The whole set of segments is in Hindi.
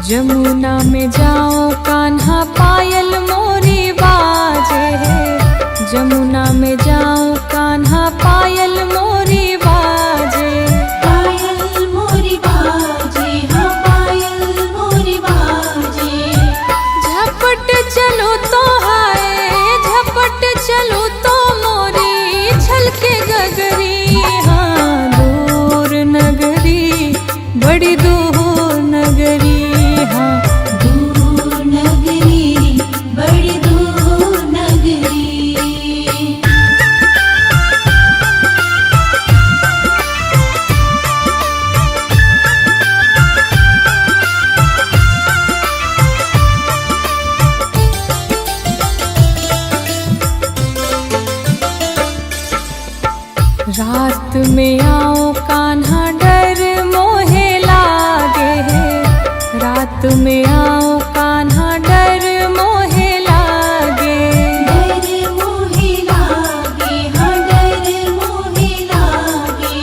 जमुना में जाओ कान्हा पायल मोरी बाजे है, जमुना में जाओ कान्हा पायल मोरी बाजे, पायल मोरी बाजे, हाँ पायल मोरी बाजे। झपट चलो तो हाय झपट चलो तो मोरी छलके गगरी, हाँ दूर नगरी बड़ी दूर नगरी, हाँ दूर नगरी बड़ी दूर नगरी। रात में आओ कान्हा डर मोहे लागे है, रात में आओ कान्हा डर मोहे लागे, डर मोहे लागे, हाँ डर मोहे लागे।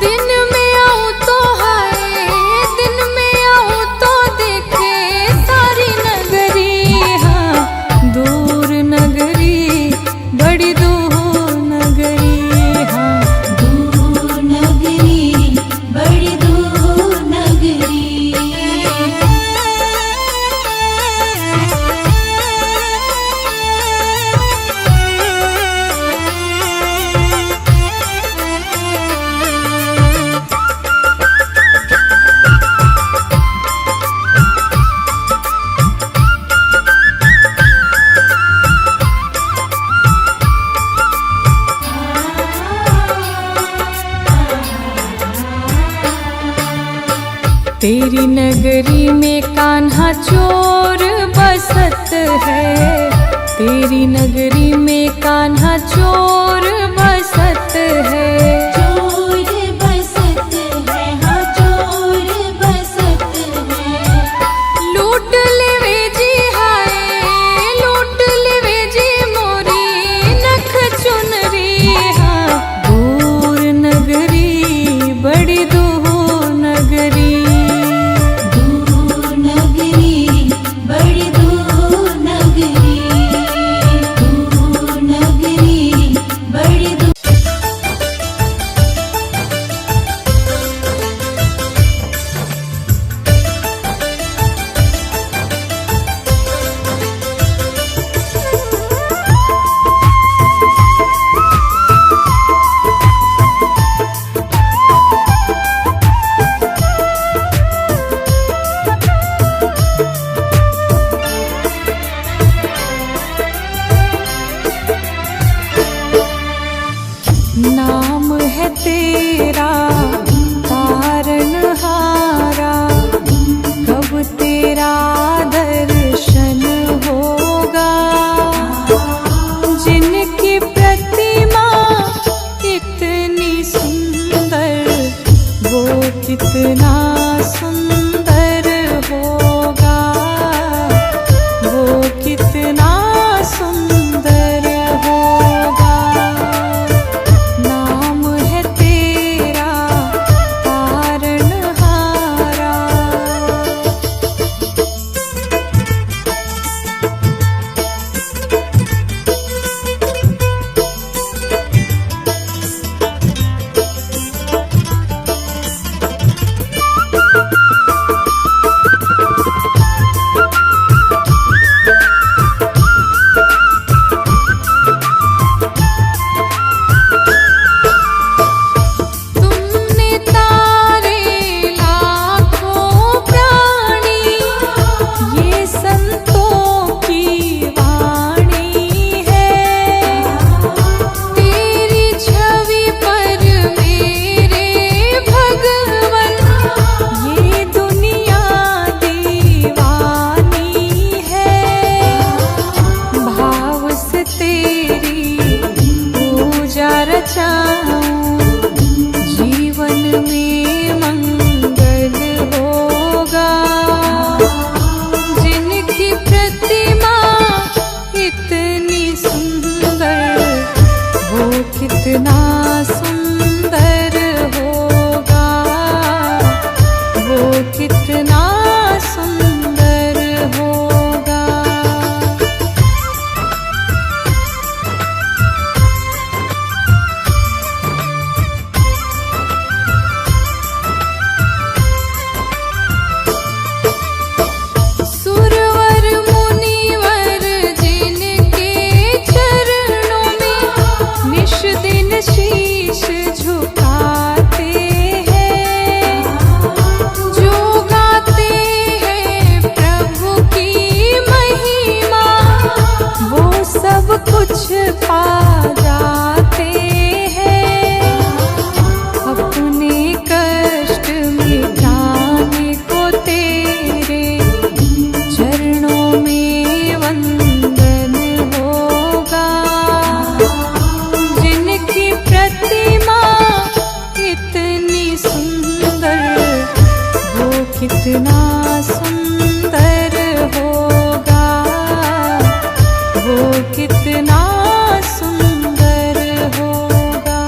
दिन में आओ तो हाय दिन में आओ तो देखे सारी नगरी, हाँ दूर नगरी बड़ी दूर नगरी, हाँ दूर नगरी बड़ी दूर नगरी। तेरी नगरी में कान्हा चोर बसत है, तेरी नगरी में कान्हा चोर बसत है, चोर बसत है, हाँ चोर बसत है। लूट लेवे जी हाय लूट लेवे जी मोरी नख चुनरी, हाँ दूर नगरी बड़ी दूर नगरी, दूर नगरी बड़ी दूर नगरी, दूर नगरी बड़ी दूर। नाम है तेरा तारनहारा, कब तेरा दर्शन होगा, जिनकी प्रतिमा इतनी सुंदर वो कितना सुंदर होगा, वो कितना सुंदर होगा। नाम है तेरा तारनहारा। तुमने तारे लाखों प्राणी, ये संतों की वाणी है, तेरी छवि पर मेरे भगवन ये दुनिया दीवानी है, भाव से तेरी पूजा रचाऊं जीवन में मंगल होगा, जिनकी प्रतिमा इतनी सुंदर वो कितना सुंदर होगा, वो कितना सुंदर कितना सुंदर होगा, वो कितना सुंदर होगा।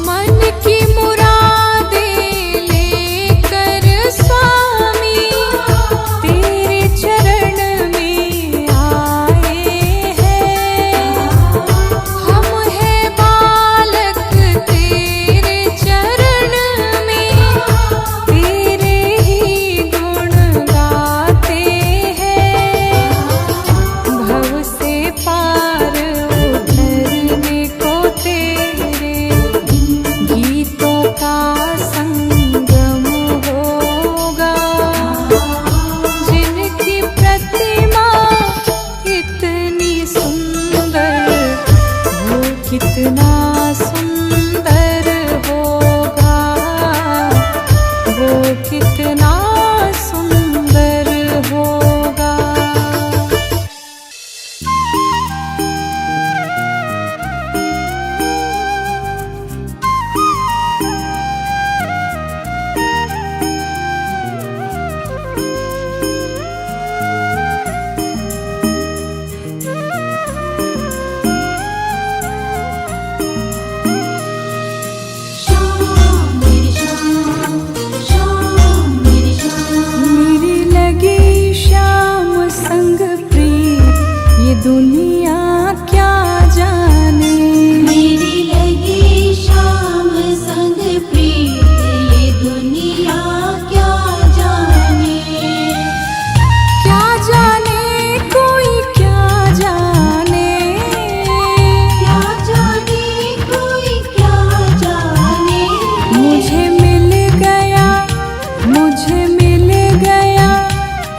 मन की मुरादें लेकर स्वामी तेरे चरण में आए हैं। हम हैं बालक तेरे चरण में, तेरे ही गुण गाते हैं। भव से पार उतरने को तेरे गीतों का संगम होगा। जिनकी प्रतिमा इतनी सुंदर, वो कितना सुंदर होगा, वो कितना सुंदर होगा। श्याम मेरी श्याम, श्याम मेरी श्याम। मेरी लगी श्याम संग प्रीत, ये दुनिया क्या जाने। मेरी लगी श्याम संग प्रीत, ये दुनिया क्या जाने। क्या जाने कोई क्या जाने, क्या जाने कोई क्या जाने। मुझे मिल गया, मुझे मिल गया,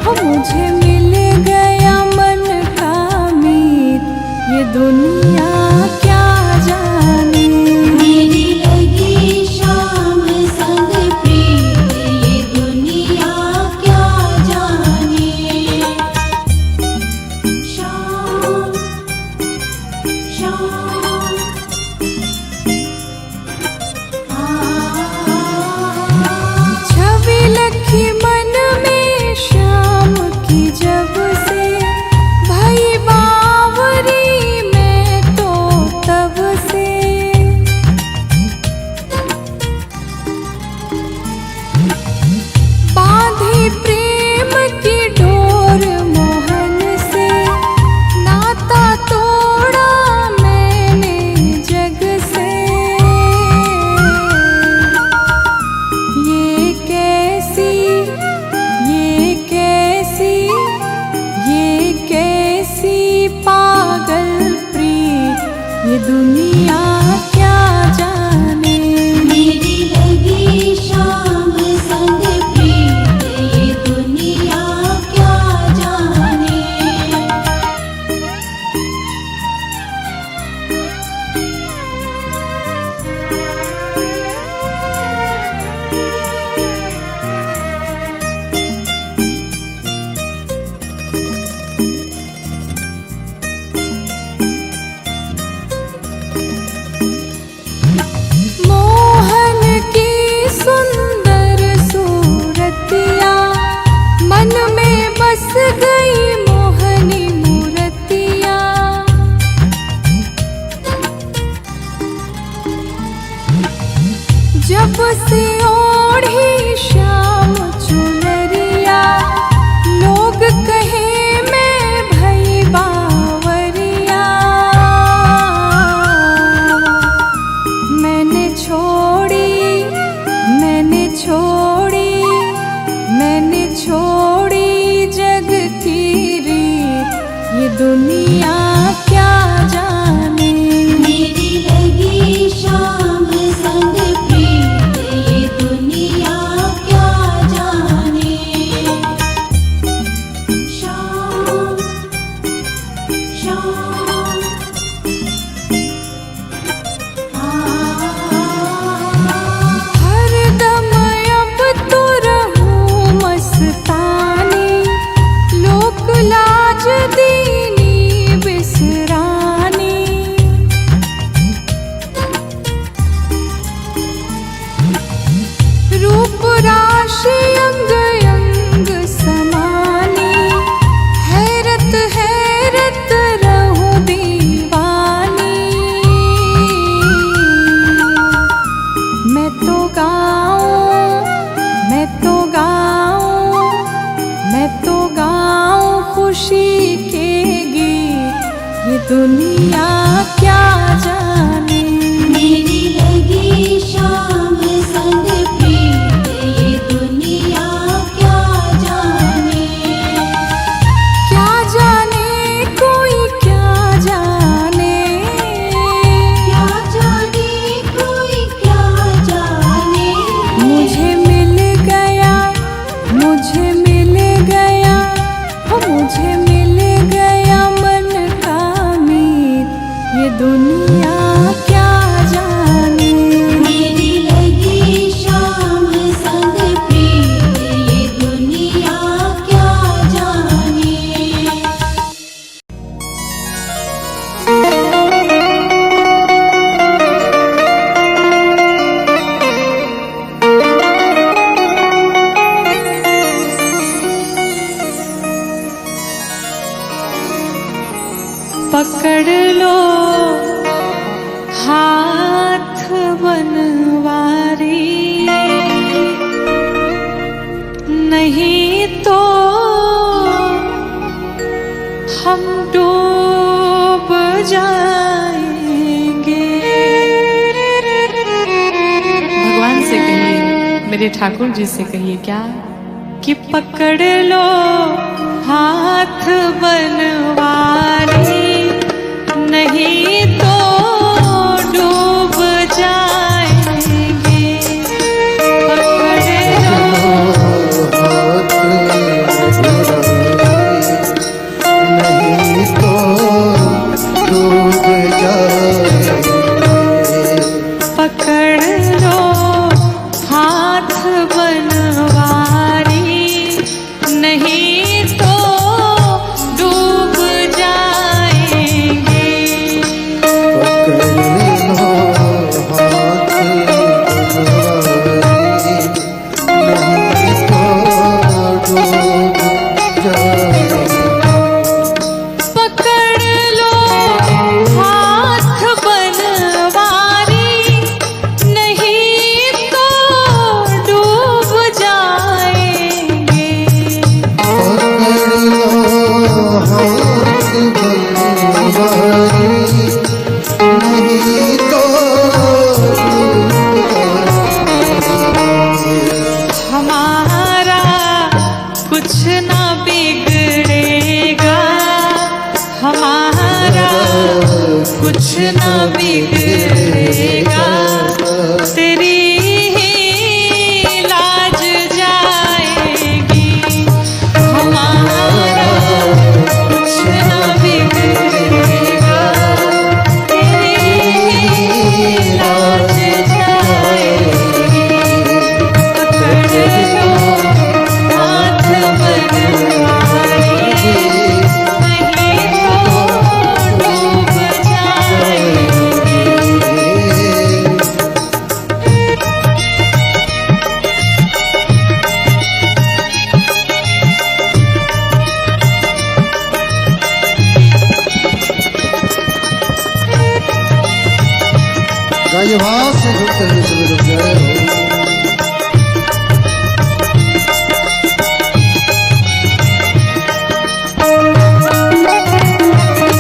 हो मुझे मिल गया मन का मीत, ये दुनिया क्या जाने। मेरी लगी श्याम संग प्रीत, ये दुनिया क्या जाने। श्याम श्याम छवि लखी मन में श्याम की, जब से भई बावरी मैं तो तब से। बांधी प्रेम की डोर मोहन से, नाता तोड़ा मैंने जग से। ये कैसी, ये कैसी, ये कैसी पागल प्रीत, ये दुनिया क्या जाने। मेरी लगी श्याम संग प्रीत, ये दुनिया क्या जाने। मोहन की सुंदर सूरतिया, मन में बस गई मोहनी मूर्तिया। जब से ओढ़ी श्याम चुनरिया, लोग कहे मैं भई बावरिया। मैंने छोड़ी, मैंने छोड़ी, मैंने छोड़ी जग की रीत, ये दुनिया क्या जाने। मेरी लगी श्याम संग प्रीत, ये दुनिया क्या जाने। श्याम दुनिया क्या जाने। मेरी लगी शाम संग प्रीत, ये दुनिया क्या जाने। क्या जाने कोई क्या जाने। क्या जाने कोई क्या जाने। मुझे मिल गया, मुझे मिल गया, हो मुझे मिल गया मन का मीत, ये दुनिया क्या जाने। मेरी लगी शाम संग प्रीत, ये दुनिया क्या जाने। पकड़ लो हाथ बनवारी, नहीं तो हम डूब जाएंगे। भगवान से कहिए, मेरे ठाकुर जी से कहिए क्या कि पकड़ लो हाथ बनवारी, नहीं तो डूब जाएंगे। पकड़ लो नहीं तो डूब जाएंगे। पकड़ लो हाथ बनवारी, नहीं तो डूब जाएंगे। पकड़ लो हाथ बनवारी, नहीं तो डूब जाएंगे। पकड़ लो हाथ बनवारी, नहीं तो डूब जाएंगे। पकड़ लो हाथ बनवारी, नहीं तो हमारा कुछ ना बिगड़ेगा, हमारा कुछ ना बिगड़ेगा। तेरी ही लाज जाएगी, हमारा कुछ ना बिगड़ेगा। तेरी ही लाज जाएगी। पकड़ लो हाथ बनवारी, नहीं तो डूब जाएंगे। गाइए वहां से घूमते हुए सभी लोग जय हो।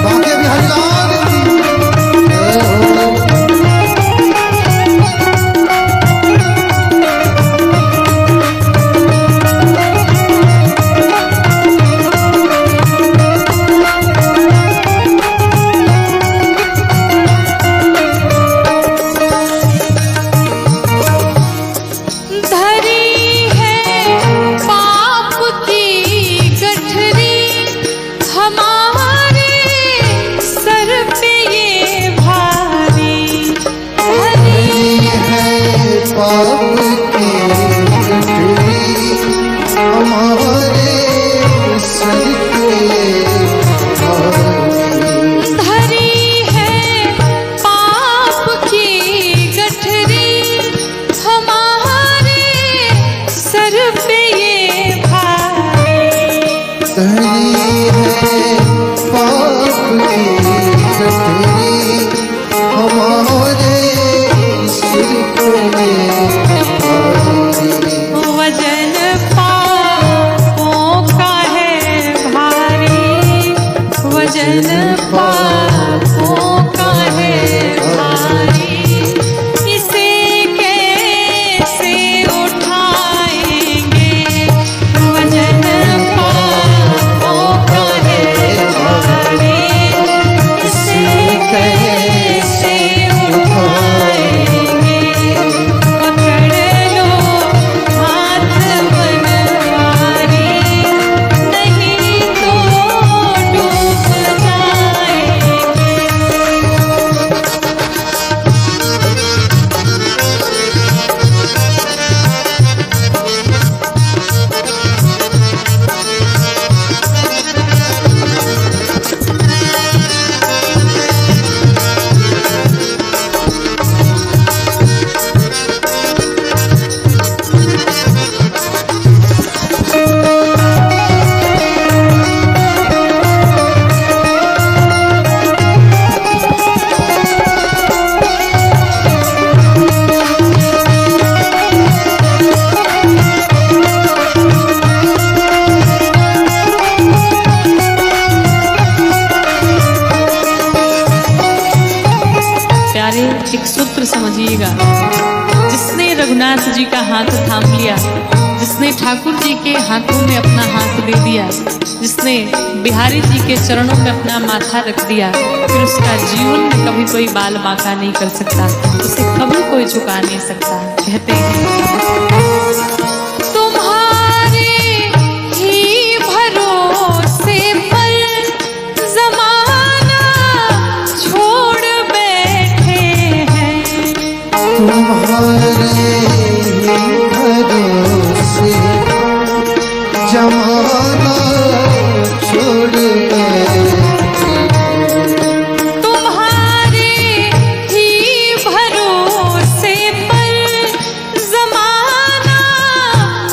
बाकी बिहारी लाल की जय हो। पापों का है भारी, इसे कैसे उठाएंगे वजन पापों का है भारी, इसे कैसे उठाएंगे। पकड़ लो हाथ बनवारी, नहीं तो डूब जाएंगे। प्यारे, एक सूत्र समझिएगा। जिसने रघुनाथ जी का हाथ थाम लिया, जिसने ठाकुर जी के हाथों में अपना हाथ दे दिया, जिसने बिहारी जी के चरणों में अपना माथा रख दिया, फिर उसका जीवन में कभी कोई बाल बांका नहीं कर सकता, उसे कभी कोई झुका नहीं सकता। कहते हैं तुम्हारे ही भरोसे पर जमाना छोड़ बैठे हैं, तुम्हारे भरोसे जमाना छोड़ तुम्हारे ही भरोसे पर जमाना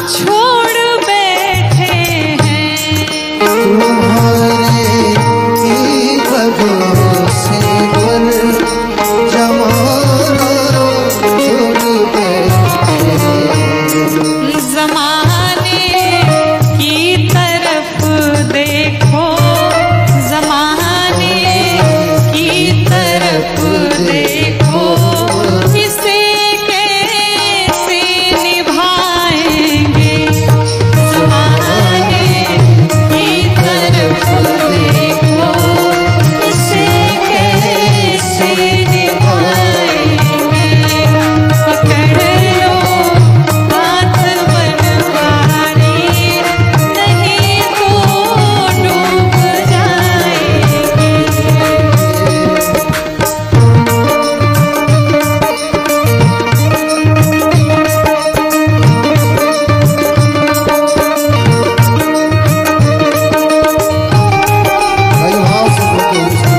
छोड़ बैठे हैं, तुम्हारे ही भरोसे पर जमाना छोड़ बैठे। जमाने की तरफ देखो, जमाने की तरफ देखो, इसे कैसे निभाएंगे। जमाने की तरफ देखो, इसे कैसे निभाएंगे। पकड़ लो हाथ बनवारी, नहीं तो डूब जाएंगे। भाई भाव से बोलो इसको।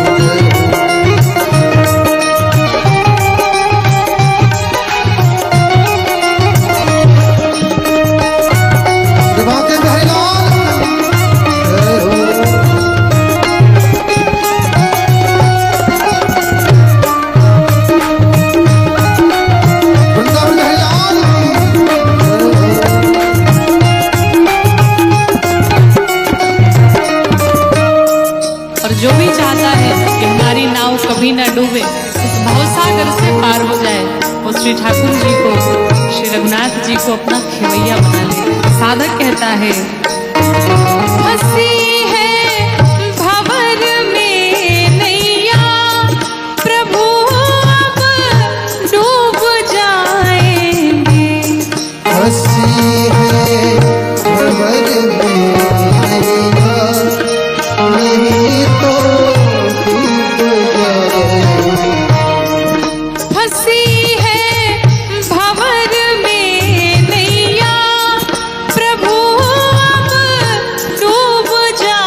दिमाग के बहलाल जय हो। वृंदावन बहलाल और जो भी चाहता है कि हमारी नाव कभी न डूबे, इस भवसागर से पार हो जाए, वो श्री ठाकुर जी को, श्री रघुनाथ जी को अपना खेवैया बना ले। साधक कहता है हंसी है भंवर में नैया, प्रभु अब डूब जाएंगे। हंसी है भंवर में नैया, नहीं तो डूब जाए। हंसी है भंवर में नैया, प्रभु अब डूब जाएंगे।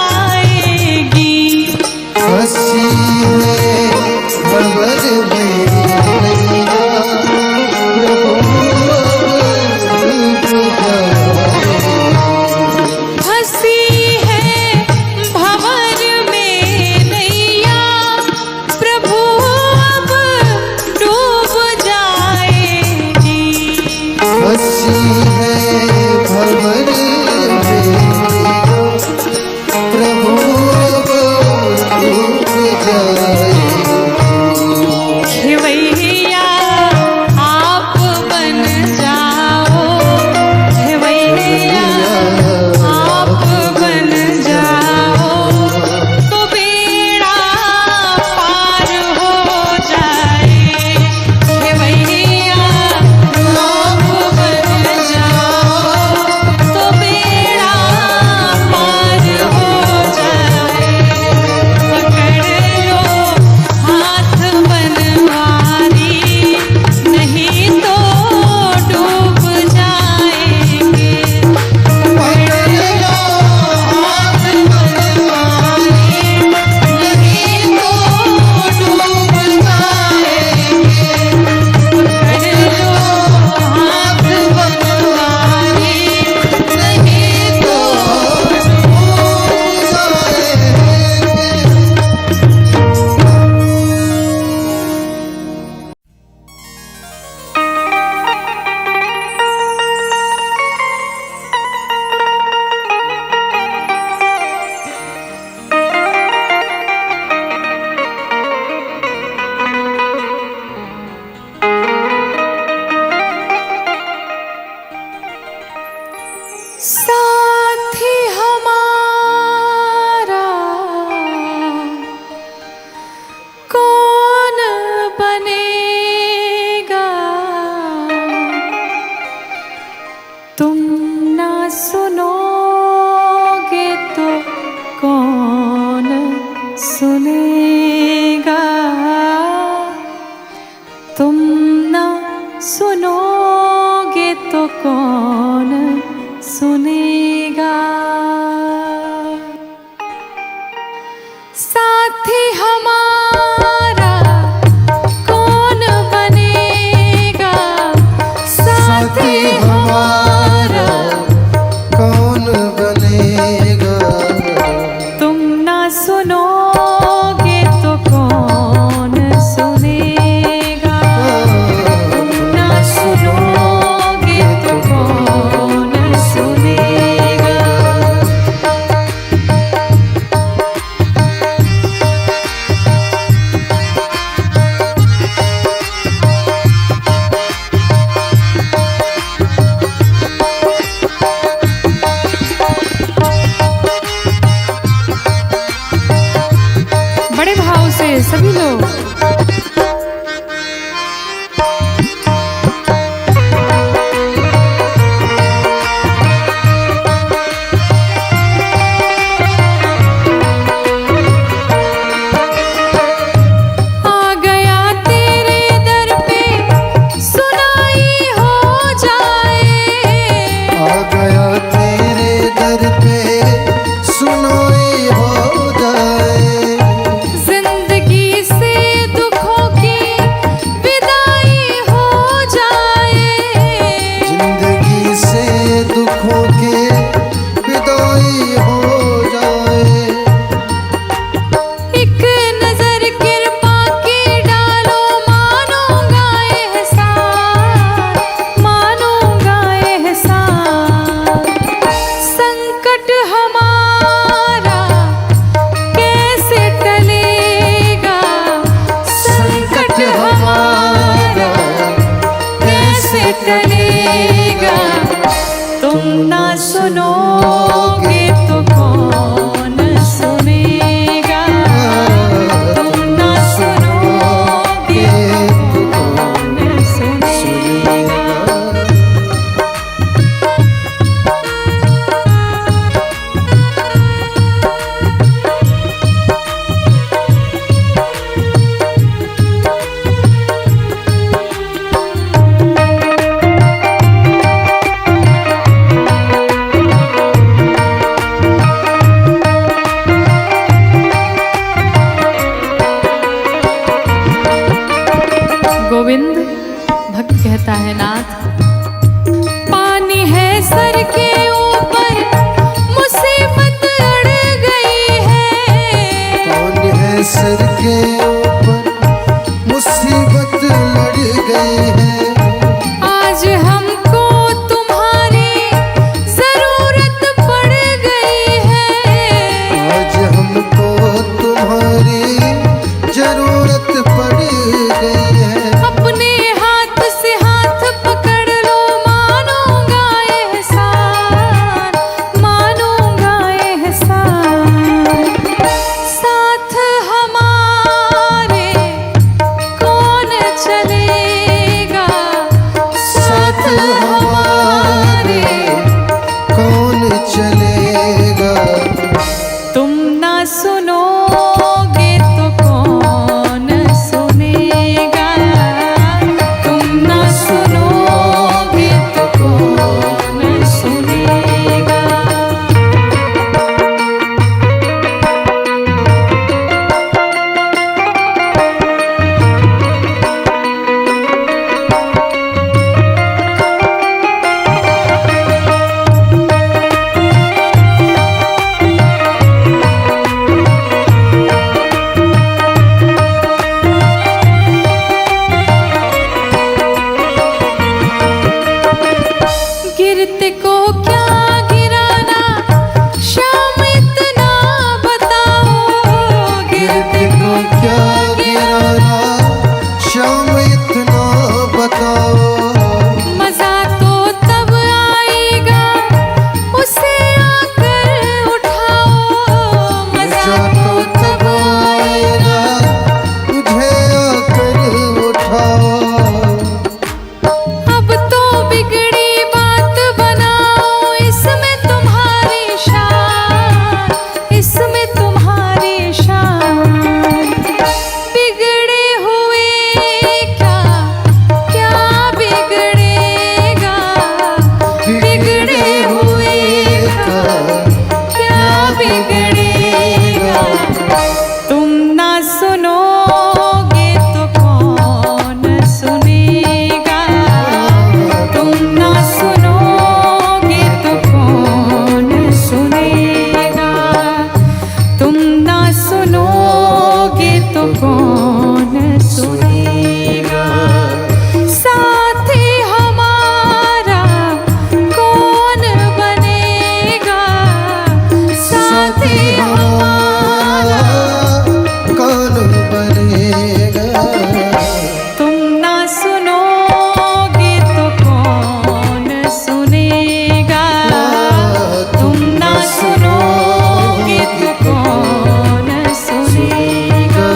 टलेगा। तुम ना सुनोगे तो कौन सुनेगा, तुम ना सुनोगे तो कौन सुनेगा। गोविंद भक्त कहता है नाथ, पानी है सर के ऊपर मुसीबत अड़ गई है। पानी है सर के ऊपर मुसीबत लड़ गई है। आज हमको तुम्हारी जरूरत पड़ गई है। आज हमको तुम्हारी जरूरत पड़ गई है। अपने हाथ से हाथ पकड़ लो, मानूंगा एहसान, मानूंगा एहसान। साथ हमारे कौन चलेगा, साथ हमारे कौन चलेगा। तुम ना सुनोगे तो कौन सुनेगा, तुम ना सुनोगे तो कौन सुनेगा। गिरते को क्या गिराना, शाम इतना बताओ। गिरते को क्या गिराना, शाम इतना बताओ। मजा तो तब आएगा उसे आकर उठाओ। मजा तो तब आएगा तुझे आकर उठाओ। अब तो बिगड़ी बात बनाओ, इसमें तुम्हारी शान, इसमें तुम्हारी शान। बिगड़े हुए क्या क्या बिगड़ेगा, बिगड़े हुए क्या बिगड़ेगा। तुम ना सुनोगे तो कौन सुनेगा, तुम ना सुनोगे तो कौन सुनेगा, तुम ना सुनोगे तो कौन सुनेगा। साथी हमारा कौन बनेगा, साथी हमारा कौन बनेगा। तुम ना सुनोगे तो कौन सुनेगा, तुम ना सुनोगे तो कौन सुनेगा।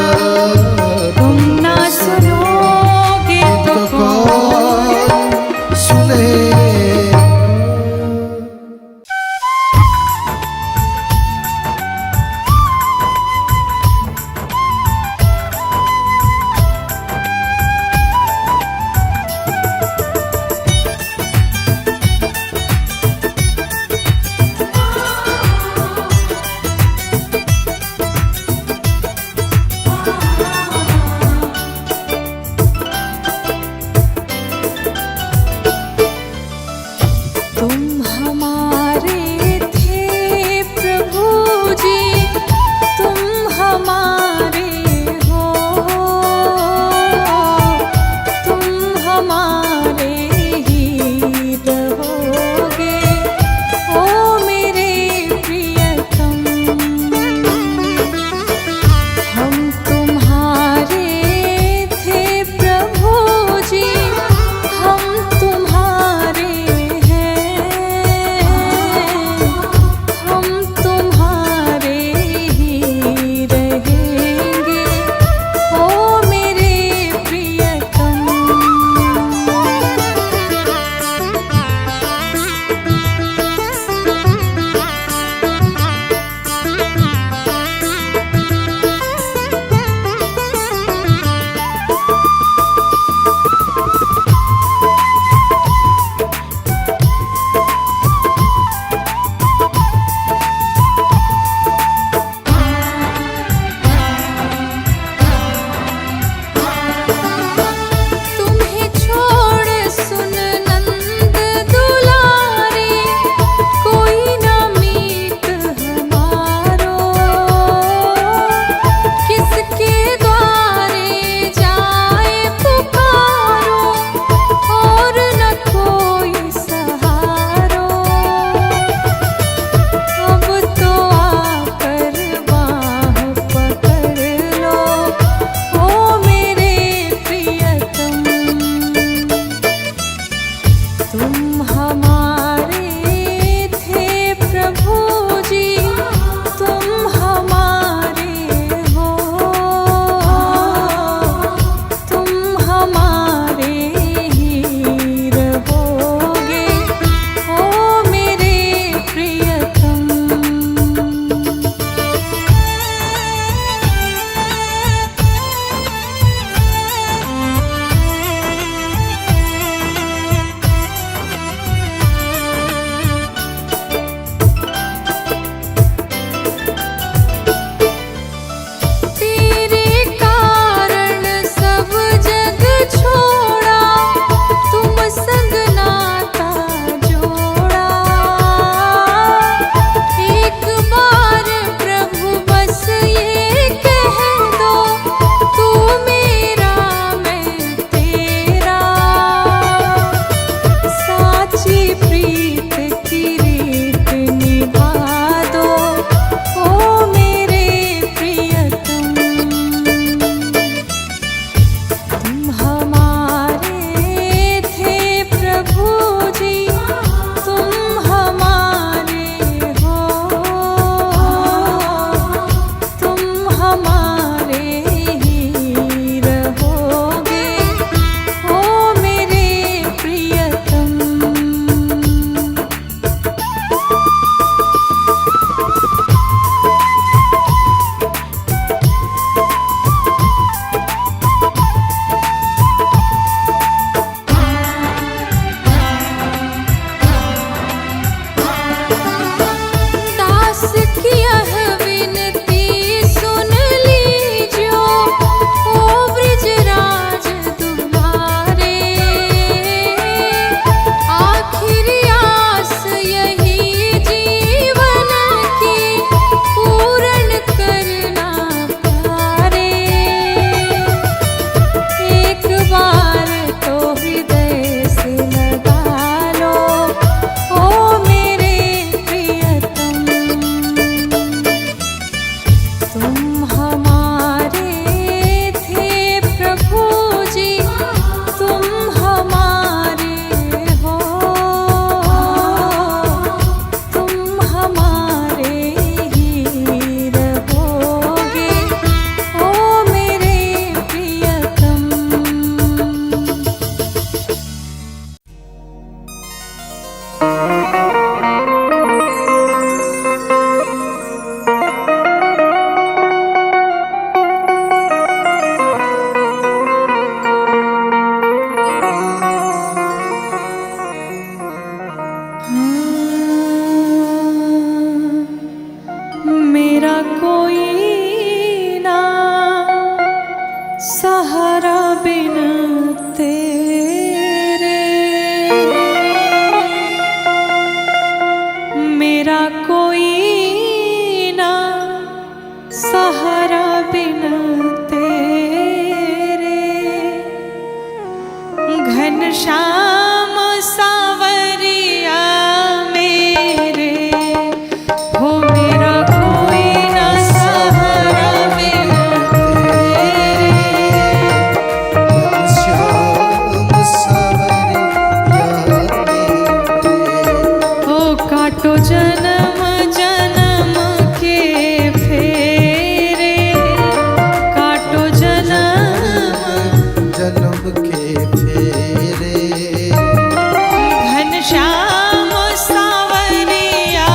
सहारा बिन तेरे मेरा कोई ना, सहारा बिन तेरे घनश्याम सावरिया मेरे हो मेरा कोई ना, सहारा बिन श्याम सावरिया हो काटो जन्म जन्म के फेरे, काटो जन्म जन्म के फेरे घनश्याम सावरिया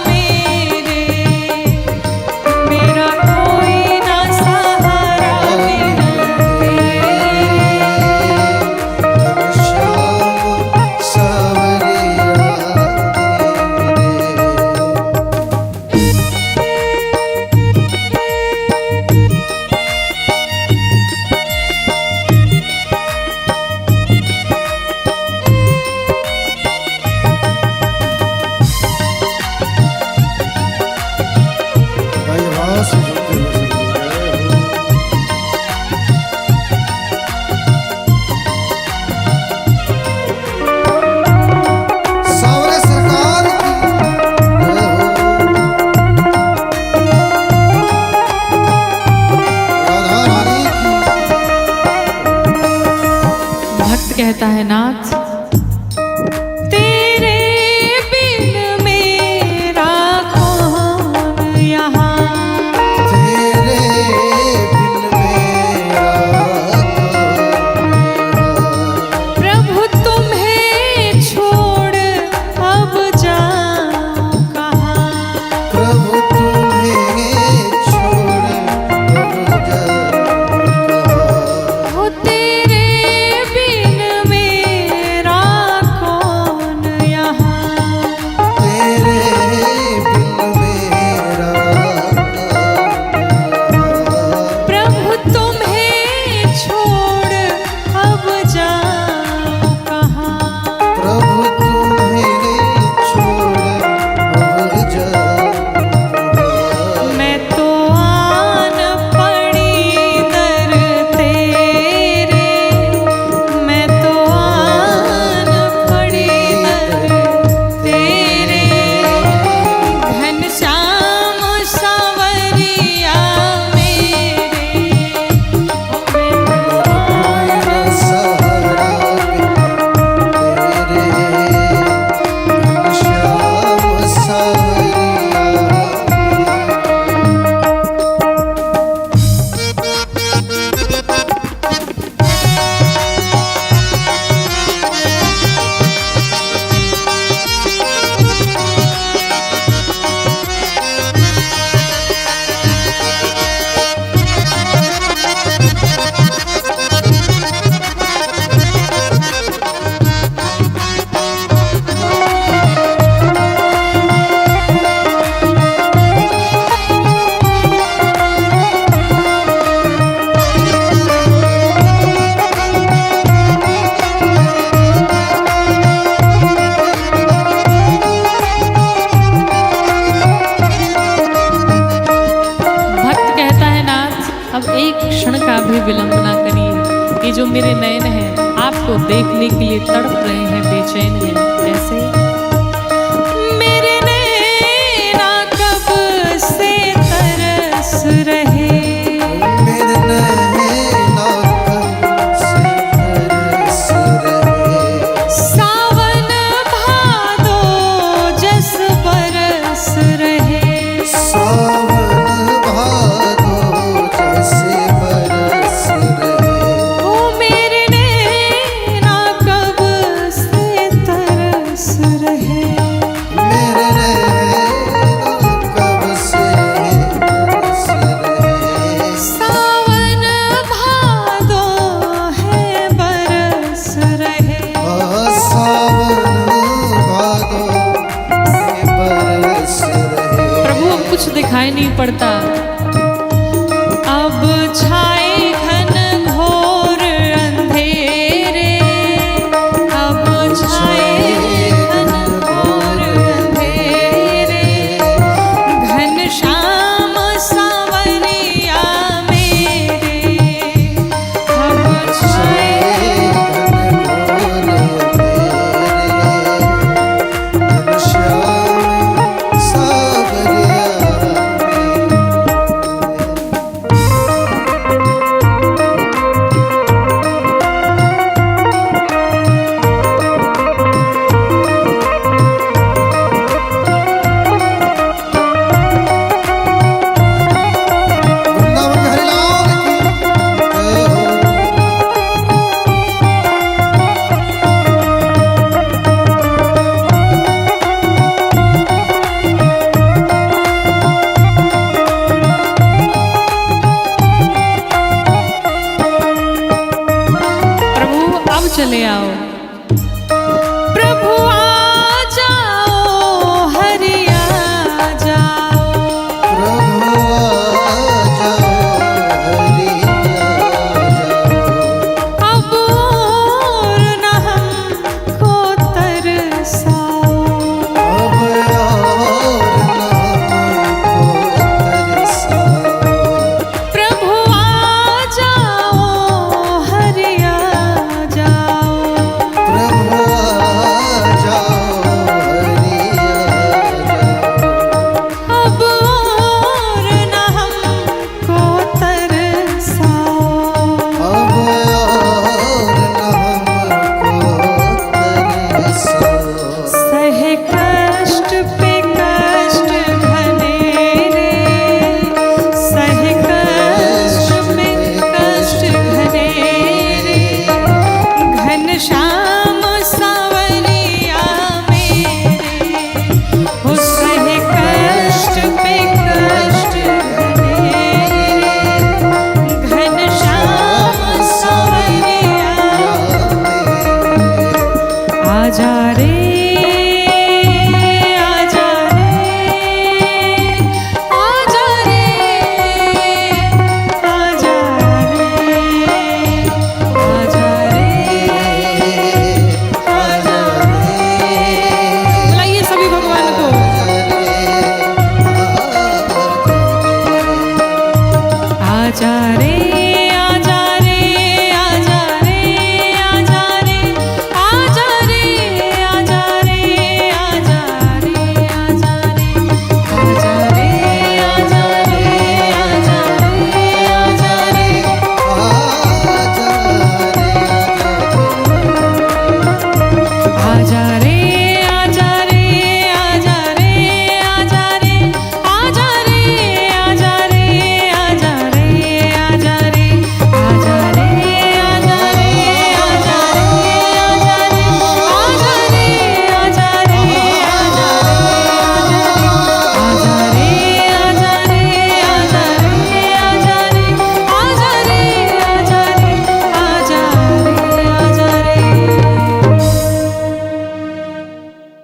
मेरे मेरा कोई ना, सहारा बिन तेरे श्याम सावरिया भाई आवाज से सुनते हुए सब लोग सावरे सरकार की जय हो। राधा रानी की भक्त कहता है नाथ तेरे बिन मेरा कौन यहाँ, तेरे बिन मेरा प्रभु तुम्हें छोड़ अब जाऊं कहाँ, प्रभु तुम्हें छोड़ अब जाऊं हो तेरे बिन मेरा कौन यहाँ, तेरे बिन मेरा प्रभु तुम्हें छोड़ अब जाऊं कहाँ, प्रभु तुम्हें छोड़ अब जाऊं मैं तो आन पड़ी दर तेरे, मैं तो आन पड़ी दर तेरे घनश्याम सावरिया मेरे ओ मैं तो आन सहारा तेरे श्याम सावरिया भक्त कहता है नाथ अब एक क्षण का भी विलंब ना करिए, ये जो मेरे नयन हैं आपको देखने के लिए तड़प रहे हैं, बेचैन हैं, ऐसे मेरे नैना कब से तरस रहे, मेरे नैना कब से तरस रहे सावन भादो जस बरस रहे, सावन भादो जैसे बरस रहे ओ मेरे नैना कब से तरस रहे, मेरे नैना कब से तरस रहे सावन भादो है बरस रहे, सावन भादो में बरस रहे प्रभु अब कुछ दिखाई नहीं पड़ता, अब छाए घन चले आओ।